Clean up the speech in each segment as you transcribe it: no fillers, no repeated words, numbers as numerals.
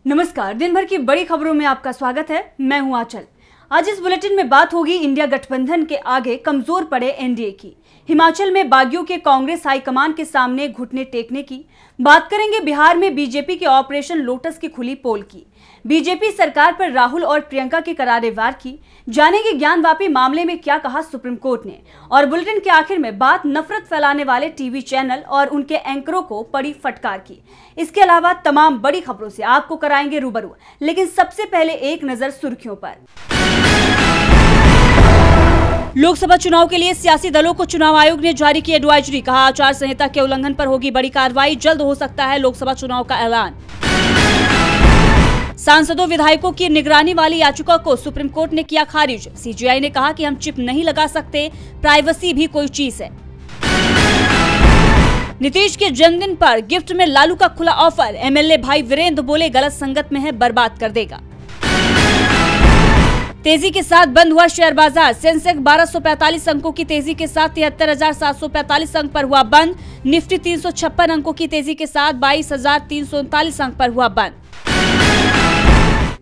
नमस्कार। दिन भर की बड़ी खबरों में आपका स्वागत है। मैं हूं आंचल। आज इस बुलेटिन में बात होगी इंडिया गठबंधन के आगे कमजोर पड़े एनडीए की, हिमाचल में बागियों के कांग्रेस हाईकमान के सामने घुटने टेकने की, बात करेंगे बिहार में बीजेपी के ऑपरेशन लोटस की खुली पोल की, बीजेपी सरकार पर राहुल और प्रियंका के करारे वार की, जानेंगे ज्ञानवापी मामले में क्या कहा सुप्रीम कोर्ट ने, और बुलेटिन के आखिर में बात नफरत फैलाने वाले टीवी चैनल और उनके एंकरों को पड़ी फटकार की। इसके अलावा तमाम बड़ी खबरों से आपको कराएंगे रूबरू, लेकिन सबसे पहले एक नजर सुर्खियों पर। लोकसभा चुनाव के लिए सियासी दलों को चुनाव आयोग ने जारी की एडवाइजरी, कहा आचार संहिता के उल्लंघन पर होगी बड़ी कार्रवाई, जल्द हो सकता है लोकसभा चुनाव का ऐलान। सांसदों विधायकों की निगरानी वाली याचिका को सुप्रीम कोर्ट ने किया खारिज, सीजीआई ने कहा कि हम चिप नहीं लगा सकते, प्राइवेसी भी कोई चीज है। नीतीश के जन्मदिन पर गिफ्ट में लालू का खुला ऑफर, एमएलए भाई वीरेंद्र बोले गलत संगत में है बर्बाद कर देगा। तेजी के साथ बंद हुआ शेयर बाजार, सेंसेक्स 1245 अंकों की तेजी के साथ 73,745 अंक पर हुआ बंद, निफ्टी 356 अंकों की तेजी के साथ 22,339 अंक पर हुआ बंद।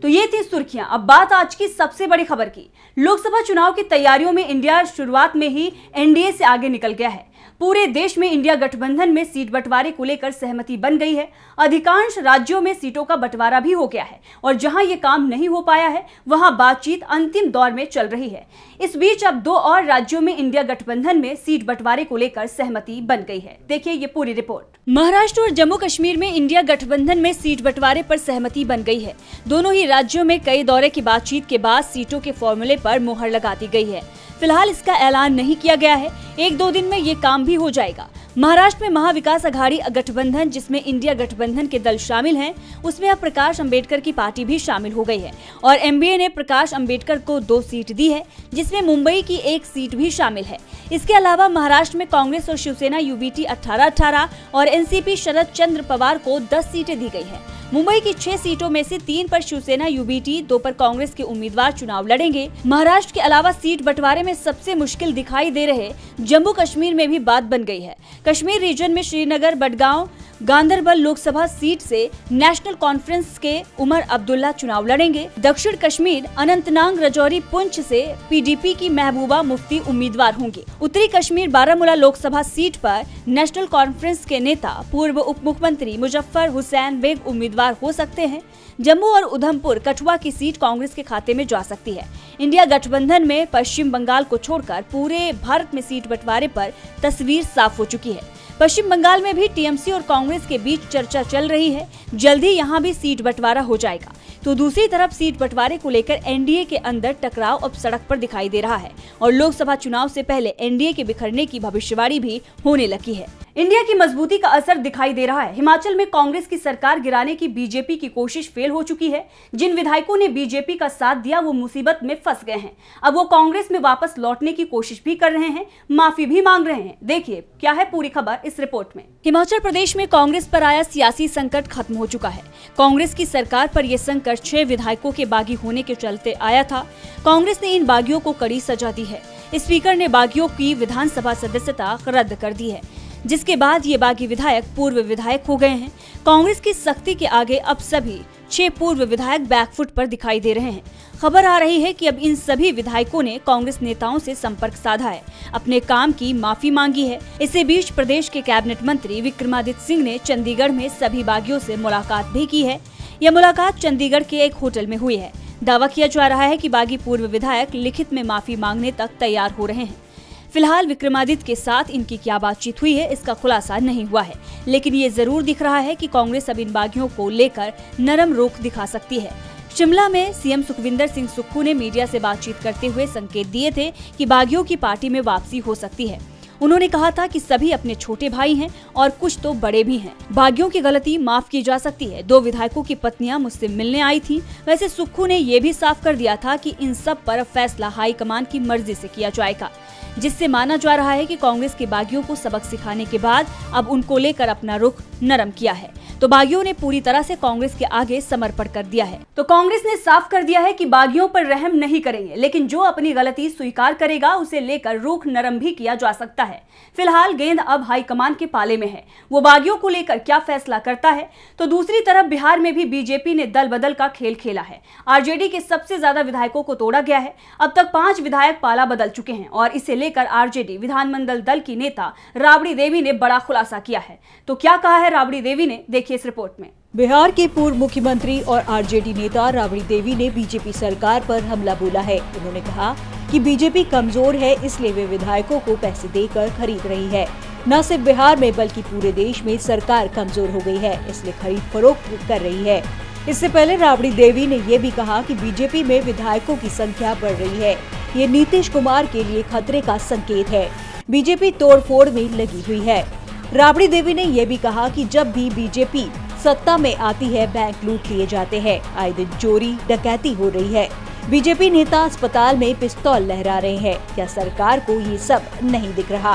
तो ये थी सुर्खियां। अब बात आज की सबसे बड़ी खबर की। लोकसभा चुनाव की तैयारियों में इंडिया शुरुआत में ही एनडीए से आगे निकल गया है। पूरे देश में इंडिया गठबंधन में सीट बंटवारे को लेकर सहमति बन गई है। अधिकांश राज्यों में सीटों का बंटवारा भी हो गया है और जहां ये काम नहीं हो पाया है वहां बातचीत अंतिम दौर में चल रही है। इस बीच अब 2 और राज्यों में इंडिया गठबंधन में सीट बंटवारे को लेकर सहमति बन गई है। देखिए ये पूरी रिपोर्ट। महाराष्ट्र और जम्मू कश्मीर में इंडिया गठबंधन में सीट बंटवारे पर सहमति बन गई है। दोनों ही राज्यों में कई दौरे की बातचीत के बाद सीटों के फॉर्मूले पर मुहर लगा दी गई है। फिलहाल इसका ऐलान नहीं किया गया है, 1-2 दिन में ये काम भी हो जाएगा। महाराष्ट्र में महाविकास अघाड़ी गठबंधन, जिसमें इंडिया गठबंधन के दल शामिल हैं, उसमें अब प्रकाश अंबेडकर की पार्टी भी शामिल हो गई है और एमबीए ने प्रकाश अंबेडकर को 2 सीट दी है, जिसमें मुंबई की 1 सीट भी शामिल है। इसके अलावा महाराष्ट्र में कांग्रेस और शिवसेना यूबीटी 18-18 और एनसीपी शरद चंद्र पवार को 10 सीटें दी गई है। मुंबई की 6 सीटों में से 3 पर शिवसेना यूबीटी, 2 पर कांग्रेस के उम्मीदवार चुनाव लड़ेंगे। महाराष्ट्र के अलावा सीट बंटवारे में सबसे मुश्किल दिखाई दे रहे जम्मू कश्मीर में भी बात बन गई है। कश्मीर रीजन में श्रीनगर, बडगांव, गांदरबल लोकसभा सीट से नेशनल कॉन्फ्रेंस के उमर अब्दुल्ला चुनाव लड़ेंगे। दक्षिण कश्मीर, अनंतनाग, रजौरी, पुंछ से पीडीपी की महबूबा मुफ्ती उम्मीदवार होंगे। उत्तरी कश्मीर बारामूला लोकसभा सीट पर नेशनल कॉन्फ्रेंस के नेता पूर्व उप मुख्यमंत्री मुजफ्फर हुसैन बेग उम्मीदवार हो सकते हैं। जम्मू और उधमपुर, कठुआ की सीट कांग्रेस के खाते में जा सकती है। इंडिया गठबंधन में पश्चिम बंगाल को छोड़कर पूरे भारत में सीट बंटवारे पर तस्वीर साफ हो चुकी है। पश्चिम बंगाल में भी टीएमसी और कांग्रेस के बीच चर्चा चल रही है, जल्द ही यहाँ भी सीट बंटवारा हो जाएगा। तो दूसरी तरफ सीट बंटवारे को लेकर एनडीए के अंदर टकराव अब सड़क पर दिखाई दे रहा है और लोकसभा चुनाव से पहले एनडीए के बिखरने की भविष्यवाणी भी होने लगी है। इंडिया की मजबूती का असर दिखाई दे रहा है। हिमाचल में कांग्रेस की सरकार गिराने की बीजेपी की कोशिश फेल हो चुकी है। जिन विधायकों ने बीजेपी का साथ दिया वो मुसीबत में फंस गए हैं। अब वो कांग्रेस में वापस लौटने की कोशिश भी कर रहे हैं, माफी भी मांग रहे हैं। देखिए क्या है पूरी खबर इस रिपोर्ट में। हिमाचल प्रदेश में कांग्रेस पर आया सियासी संकट खत्म हो चुका है। कांग्रेस की सरकार पर यह संकट 6 विधायकों के बागी होने के चलते आया था। कांग्रेस ने इन बागियों को कड़ी सजा दी है। स्पीकर ने बागियों की विधानसभा सदस्यता रद्द कर दी है, जिसके बाद ये बागी विधायक पूर्व विधायक हो गए हैं। कांग्रेस की सख्ती के आगे अब सभी 6 पूर्व विधायक बैकफुट पर दिखाई दे रहे हैं। खबर आ रही है कि अब इन सभी विधायकों ने कांग्रेस नेताओं से संपर्क साधा है, अपने काम की माफी मांगी है। इसी बीच प्रदेश के कैबिनेट मंत्री विक्रमादित्य सिंह ने चंडीगढ़ में सभी बागियों से मुलाकात भी की है। यह मुलाकात चंडीगढ़ के एक होटल में हुई है। दावा किया जा रहा है कि बागी पूर्व विधायक लिखित में माफी मांगने तक तैयार हो रहे हैं। फिलहाल विक्रमादित्य के साथ इनकी क्या बातचीत हुई है इसका खुलासा नहीं हुआ है, लेकिन ये जरूर दिख रहा है कि कांग्रेस अब इन बागियों को लेकर नरम रुख दिखा सकती है। शिमला में सीएम सुखविंदर सिंह सुक्खू ने मीडिया से बातचीत करते हुए संकेत दिए थे कि बागियों की पार्टी में वापसी हो सकती है। उन्होंने कहा था कि सभी अपने छोटे भाई हैं और कुछ तो बड़े भी हैं। बागियों की गलती माफ की जा सकती है। 2 विधायकों की पत्नियां मुझसे मिलने आई थीं। वैसे सुक्खू ने ये भी साफ कर दिया था कि इन सब पर फैसला हाईकमान की मर्जी से किया जाएगा, जिससे माना जा रहा है कि कांग्रेस के बागियों को सबक सिखाने के बाद अब उनको लेकर अपना रुख नरम किया है। तो बागियों ने पूरी तरह से कांग्रेस के आगे समर्पण कर दिया है। तो कांग्रेस ने साफ कर दिया है कि बागियों पर रहम नहीं करेंगे, लेकिन जो अपनी गलती स्वीकार करेगा उसे लेकर रुख नरम भी किया जा सकता है। फिलहाल गेंद अब हाईकमान के पाले में है, वो बागियों को लेकर क्या फैसला करता है। तो दूसरी तरफ बिहार में भी बीजेपी ने दल बदल का खेल खेला है। आरजेडी के सबसे ज्यादा विधायकों को तोड़ा गया है। अब तक 5 विधायक पाला बदल चुके हैं और इसे लेकर आरजेडी विधानमंडल दल की नेता राबड़ी देवी ने बड़ा खुलासा किया है। तो क्या कहा है राबड़ी देवी ने, देखिए इस रिपोर्ट में। बिहार के पूर्व मुख्यमंत्री और आरजेडी नेता राबड़ी देवी ने बीजेपी सरकार पर हमला बोला है। उन्होंने कहा कि बीजेपी कमजोर है, इसलिए वे विधायकों को पैसे देकर खरीद रही है। न सिर्फ बिहार में बल्कि पूरे देश में सरकार कमजोर हो गई है, इसलिए खरीद फरोख्त कर रही है। इससे पहले राबड़ी देवी ने ये भी कहा कि बीजेपी में विधायकों की संख्या बढ़ रही है, ये नीतीश कुमार के लिए खतरे का संकेत है। बीजेपी तोड़फोड़ में लगी हुई है। राबड़ी देवी ने ये भी कहा कि जब भी बीजेपी सत्ता में आती है, बैंक लूट लिए जाते हैं, आए दिन चोरी डकैती हो रही है। बीजेपी नेता अस्पताल में पिस्तौल लहरा रहे हैं। क्या सरकार को ये सब नहीं दिख रहा?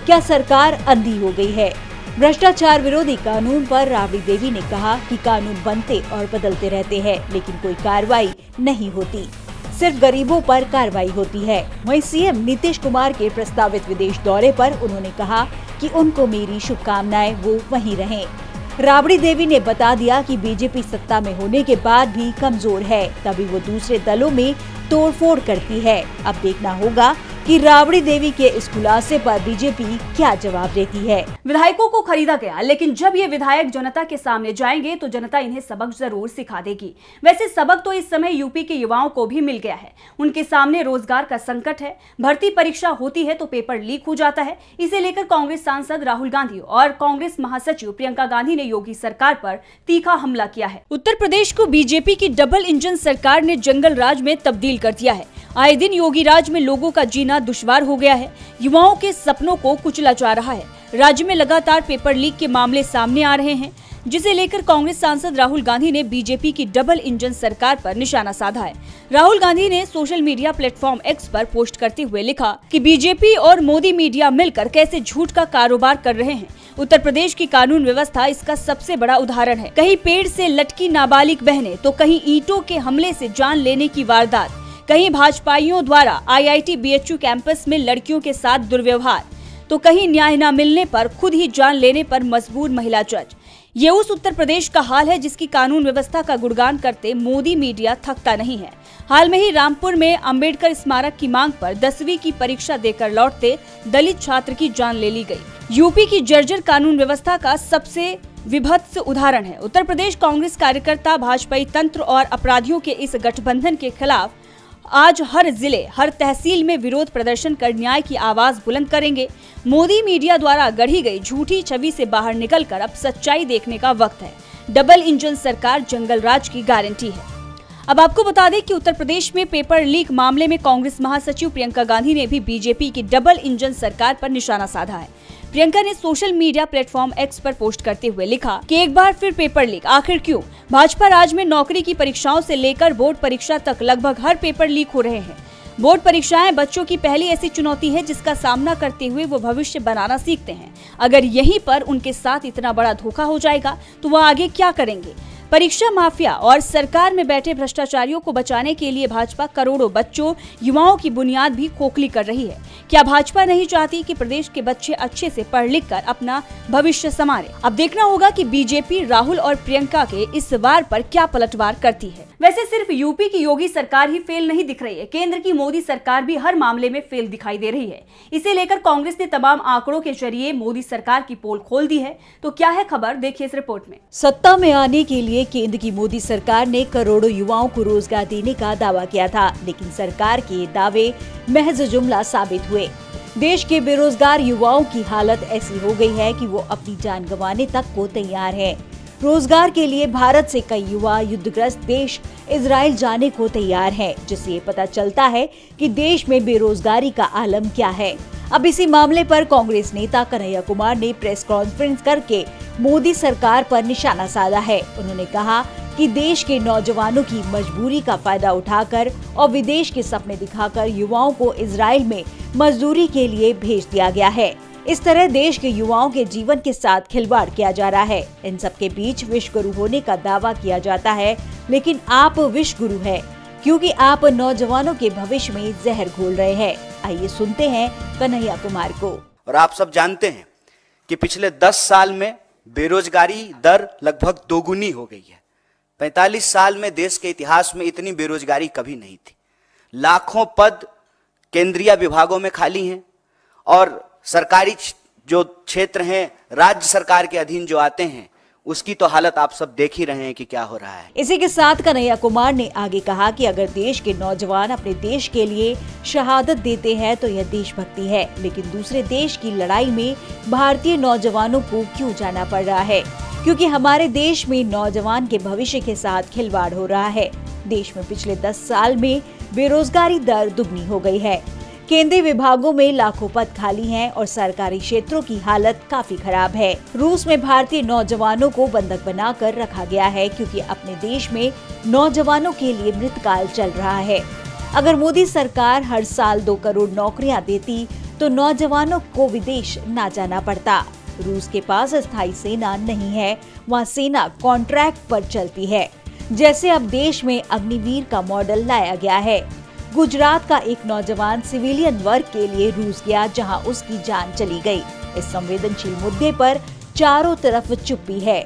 क्या सरकार अंधी हो गई है? भ्रष्टाचार विरोधी कानून पर राबड़ी देवी ने कहा कि कानून बनते और बदलते रहते हैं, लेकिन कोई कार्रवाई नहीं होती, सिर्फ गरीबों पर कार्रवाई होती है। वहीं सीएम नीतीश कुमार के प्रस्तावित विदेश दौरे पर उन्होंने कहा कि उनको मेरी शुभकामनाएं, वो वहीं रहें। राबड़ी देवी ने बता दिया कि बीजेपी सत्ता में होने के बाद भी कमजोर है, तभी वो दूसरे दलों में तोड़फोड़ करती है। अब देखना होगा कि राबड़ी देवी के इस खुलासे पर बीजेपी क्या जवाब देती है। विधायकों को खरीदा गया, लेकिन जब ये विधायक जनता के सामने जाएंगे तो जनता इन्हें सबक जरूर सिखा देगी। वैसे सबक तो इस समय यूपी के युवाओं को भी मिल गया है। उनके सामने रोजगार का संकट है, भर्ती परीक्षा होती है तो पेपर लीक हो जाता है। इसे लेकर कांग्रेस सांसद राहुल गांधी और कांग्रेस महासचिव प्रियंका गांधी ने योगी सरकार पर तीखा हमला किया है। उत्तर प्रदेश को बीजेपी की डबल इंजन सरकार ने जंगल राज में तब्दील कर दिया है। आए दिन योगी राज में लोगों का जीना दुश्वार हो गया है। युवाओं के सपनों को कुचला जा रहा है। राज्य में लगातार पेपर लीक के मामले सामने आ रहे हैं, जिसे लेकर कांग्रेस सांसद राहुल गांधी ने बीजेपी की डबल इंजन सरकार पर निशाना साधा है। राहुल गांधी ने सोशल मीडिया प्लेटफॉर्म एक्स पर पोस्ट करते हुए लिखा कि बीजेपी और मोदी मीडिया मिलकर कैसे झूठ का कारोबार कर रहे हैं। उत्तर प्रदेश की कानून व्यवस्था इसका सबसे बड़ा उदाहरण है। कहीं पेड़ से लटकी नाबालिग बहनें, तो कहीं ईंटों के हमले से जान लेने की वारदात, कहीं भाजपाइयों द्वारा IIT BHU कैंपस में लड़कियों के साथ दुर्व्यवहार, तो कहीं न्याय न मिलने पर खुद ही जान लेने पर मजबूर महिला जज। ये उस उत्तर प्रदेश का हाल है जिसकी कानून व्यवस्था का गुणगान करते मोदी मीडिया थकता नहीं है। हाल में ही रामपुर में अंबेडकर स्मारक की मांग पर 10वीं की परीक्षा देकर लौटते दलित छात्र की जान ले ली गई। यूपी की जर्जर कानून व्यवस्था का सबसे विभत्स उदाहरण है। उत्तर प्रदेश कांग्रेस कार्यकर्ता भाजपाई तंत्र और अपराधियों के इस गठबंधन के खिलाफ आज हर जिले, हर तहसील में विरोध प्रदर्शन कर न्याय की आवाज बुलंद करेंगे। मोदी मीडिया द्वारा गढ़ी गई झूठी छवि से बाहर निकलकर अब सच्चाई देखने का वक्त है। डबल इंजन सरकार जंगल राज की गारंटी है। अब आपको बता दें कि उत्तर प्रदेश में पेपर लीक मामले में कांग्रेस महासचिव प्रियंका गांधी ने भी बीजेपी की डबल इंजन सरकार पर निशाना साधा है। प्रियंका ने सोशल मीडिया प्लेटफॉर्म एक्स पर पोस्ट करते हुए लिखा कि एक बार फिर पेपर लीक, आखिर क्यों? भाजपा राज में नौकरी की परीक्षाओं से लेकर बोर्ड परीक्षा तक लगभग हर पेपर लीक हो रहे हैं। बोर्ड परीक्षाएं बच्चों की पहली ऐसी चुनौती है जिसका सामना करते हुए वो भविष्य बनाना सीखते हैं। अगर यहीं पर उनके साथ इतना बड़ा धोखा हो जाएगा तो वह आगे क्या करेंगे? परीक्षा माफिया और सरकार में बैठे भ्रष्टाचारियों को बचाने के लिए भाजपा करोड़ों बच्चों, युवाओं की बुनियाद भी खोखली कर रही है। क्या भाजपा नहीं चाहती कि प्रदेश के बच्चे अच्छे से पढ़ लिख कर अपना भविष्य संवारे? अब देखना होगा कि बीजेपी राहुल और प्रियंका के इस वार पर क्या पलटवार करती है। वैसे सिर्फ यूपी की योगी सरकार ही फेल नहीं दिख रही है, केंद्र की मोदी सरकार भी हर मामले में फेल दिखाई दे रही है। इसे लेकर कांग्रेस ने तमाम आंकड़ों के जरिए मोदी सरकार की पोल खोल दी है। तो क्या है खबर, देखिए इस रिपोर्ट में। सत्ता में आने के लिए केंद्र की मोदी सरकार ने करोड़ों युवाओं को रोजगार देने का दावा किया था, लेकिन सरकार के दावे महज जुमला साबित हुए। देश के बेरोजगार युवाओं की हालत ऐसी हो गई है कि वो अपनी जान गंवाने तक को तैयार है। रोजगार के लिए भारत से कई युवा युद्धग्रस्त देश इजराइल जाने को तैयार हैं, जिससे ये पता चलता है कि देश में बेरोजगारी का आलम क्या है। अब इसी मामले पर कांग्रेस नेता कन्हैया कुमार ने प्रेस कॉन्फ्रेंस करके मोदी सरकार पर निशाना साधा है। उन्होंने कहा कि देश के नौजवानों की मजबूरी का फायदा उठाकर और विदेश के सपने दिखाकर युवाओं को इजराइल में मजदूरी के लिए भेज दिया गया है। इस तरह देश के युवाओं के जीवन के साथ खिलवाड़ किया जा रहा है। इन सब के बीच विश्व गुरु होने का दावा किया जाता है, लेकिन आप विश्व गुरु हैं क्योंकि आप नौजवानों के भविष्य में जहर घोल रहे हैं। आइए सुनते हैं कन्हैया कुमार को। और आप सब जानते हैं कि पिछले 10 साल में बेरोजगारी दर लगभग दोगुनी हो गई है। 45 साल में देश के इतिहास में इतनी बेरोजगारी कभी नहीं थी। लाखों पद केंद्रीय विभागों में खाली हैं और सरकारी जो क्षेत्र हैं, राज्य सरकार के अधीन जो आते हैं, उसकी तो हालत आप सब देख ही रहे हैं कि क्या हो रहा है। इसी के साथ कन्हैया कुमार ने आगे कहा कि अगर देश के नौजवान अपने देश के लिए शहादत देते हैं तो यह देशभक्ति है, लेकिन दूसरे देश की लड़ाई में भारतीय नौजवानों को क्यों जाना पड़ रहा है? क्योंकि हमारे देश में नौजवान के भविष्य के साथ खिलवाड़ हो रहा है। देश में पिछले 10 साल में बेरोजगारी दर दुगनी हो गई है। केंद्रीय विभागों में लाखों पद खाली हैं और सरकारी क्षेत्रों की हालत काफी खराब है। रूस में भारतीय नौजवानों को बंधक बनाकर रखा गया है क्योंकि अपने देश में नौजवानों के लिए मृतकाल चल रहा है। अगर मोदी सरकार हर साल 2 करोड़ नौकरियां देती तो नौजवानों को विदेश न जाना पड़ता। रूस के पास स्थायी सेना नहीं है, वहाँ सेना कॉन्ट्रैक्ट पर चलती है। जैसे अब देश में अग्निवीर का मॉडल लाया गया है। गुजरात का एक नौजवान सिविलियन वर्ग के लिए रूस गया, जहां उसकी जान चली गई। इस संवेदनशील मुद्दे पर चारों तरफ चुप्पी है।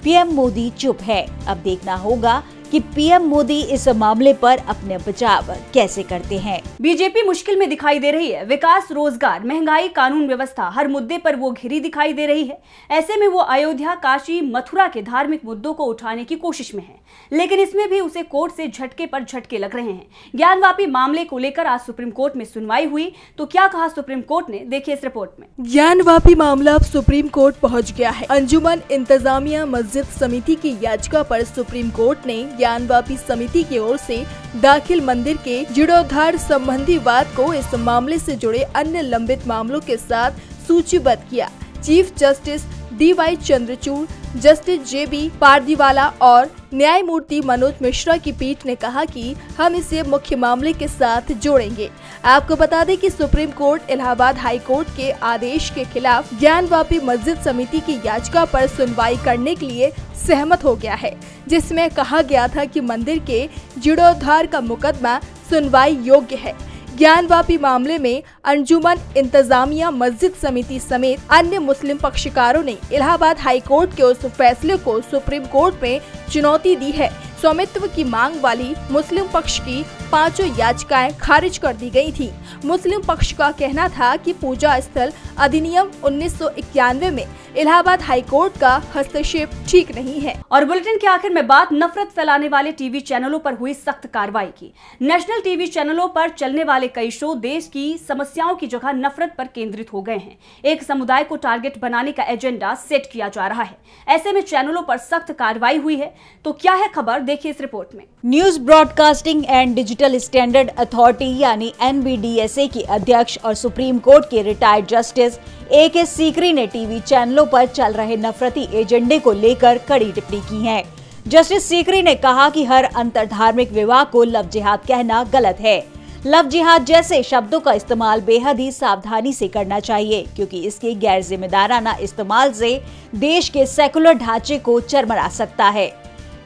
पीएम मोदी चुप है। अब देखना होगा कि पीएम मोदी इस मामले पर अपने बचाव कैसे करते हैं। बीजेपी मुश्किल में दिखाई दे रही है। विकास, रोजगार, महंगाई, कानून व्यवस्था, हर मुद्दे पर वो घिरी दिखाई दे रही है। ऐसे में वो अयोध्या, काशी, मथुरा के धार्मिक मुद्दों को उठाने की कोशिश में है, लेकिन इसमें भी उसे कोर्ट से झटके पर झटके लग रहे हैं। ज्ञानवापी मामले को लेकर आज सुप्रीम कोर्ट में सुनवाई हुई, तो क्या कहा सुप्रीम कोर्ट ने, देखिए इस रिपोर्ट में। ज्ञानवापी मामला अब सुप्रीम कोर्ट पहुंच गया है। अंजुमन इंतजामिया मस्जिद समिति की याचिका पर सुप्रीम कोर्ट ने ज्ञानवापी समिति की ओर से दाखिल मंदिर के जीर्णोद्धार संबंधी वाद को इस मामले से जुड़े अन्य लंबित मामलों के साथ सूचीबद्ध किया। Chief justice DY Chandrachud, justice JB Pardiwala और न्यायमूर्ति मनोज मिश्रा की पीठ ने कहा कि हम इसे मुख्य मामले के साथ जोड़ेंगे। आपको बता दें कि supreme court Allahabad high court के आदेश के खिलाफ ज्ञानवापी मस्जिद समिति की याचिका पर सुनवाई करने के लिए सहमत हो गया है, जिसमें कहा गया था कि मंदिर के जीर्णोद्धार का मुकदमा सुनवाई योग्य है। ज्ञानवापी मामले में अंजुमन इंतजामिया मस्जिद समिति समेत अन्य मुस्लिम पक्षकारों ने इलाहाबाद हाई कोर्ट के उस फैसले को सुप्रीम कोर्ट में चुनौती दी है। स्वामित्व की मांग वाली मुस्लिम पक्ष की 5 याचिकाएं खारिज कर दी गई थी। मुस्लिम पक्ष का कहना था कि पूजा स्थल अधिनियम 1991 में इलाहाबाद हाई कोर्ट का हस्तक्षेप ठीक नहीं है। और बुलेटिन के आखिर में बात नफरत फैलाने वाले टीवी चैनलों पर हुई सख्त कार्रवाई की। नेशनल टीवी चैनलों पर चलने वाले कई शो देश की समस्याओं की जगह नफरत पर केंद्रित हो गए हैं। एक समुदाय को टारगेट बनाने का एजेंडा सेट किया जा रहा है। ऐसे में चैनलों पर सख्त कार्रवाई हुई है, तो क्या है खबर, देखिए इस रिपोर्ट में। News broadcasting and digital standard authority यानी NBDSA के अध्यक्ष और सुप्रीम कोर्ट के रिटायर्ड जस्टिस AK सीकरी ने टीवी चैनलों पर चल रहे नफरती एजेंडे को लेकर कड़ी टिप्पणी की है। जस्टिस सीकरी ने कहा कि हर अंतरधार्मिक विवाह को लव जिहाद कहना गलत है। लव जिहाद जैसे शब्दों का इस्तेमाल बेहद ही सावधानी से करना चाहिए, क्योंकि इसके गैर जिम्मेदाराना इस्तेमाल से देश के सेकुलर ढांचे को चरमरा सकता है।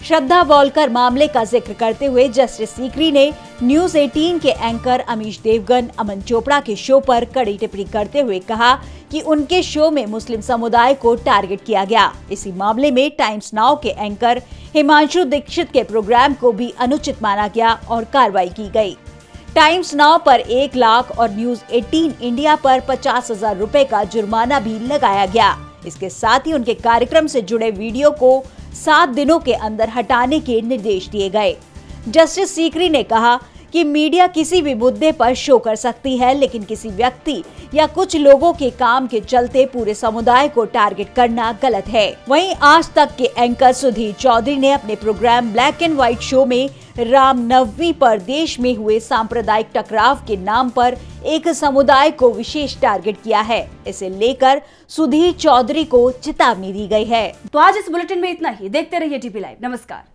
श्रद्धा वॉलकर मामले का जिक्र करते हुए जस्टिस सीकरी ने न्यूज 18 के एंकर अमीश देवगन, अमन चोपड़ा के शो पर कड़ी टिप्पणी करते हुए कहा कि उनके शो में मुस्लिम समुदाय को टारगेट किया गया। इसी मामले में टाइम्स नाउ के एंकर हिमांशु दीक्षित के प्रोग्राम को भी अनुचित माना गया और कार्रवाई की गई। टाइम्स नाउ पर 1 लाख और न्यूज 18 इंडिया पर 50,000 रुपए का जुर्माना भी लगाया गया। इसके साथ ही उनके कार्यक्रम से जुड़े वीडियो को 7 दिनों के अंदर हटाने के निर्देश दिए गए। जस्टिस सीकरी ने कहा कि मीडिया किसी भी मुद्दे पर शो कर सकती है, लेकिन किसी व्यक्ति या कुछ लोगों के काम के चलते पूरे समुदाय को टारगेट करना गलत है। वहीं आज तक के एंकर सुधीर चौधरी ने अपने programme black and white show में रामनवमी पर देश में हुए सांप्रदायिक टकराव के नाम पर एक समुदाय को विशेष टारगेट किया है। इसे लेकर सुधीर चौधरी को चेतावनी दी गई है। तो आज इस बुलेटिन में इतना ही। देखते रहिए DP लाइव। नमस्कार।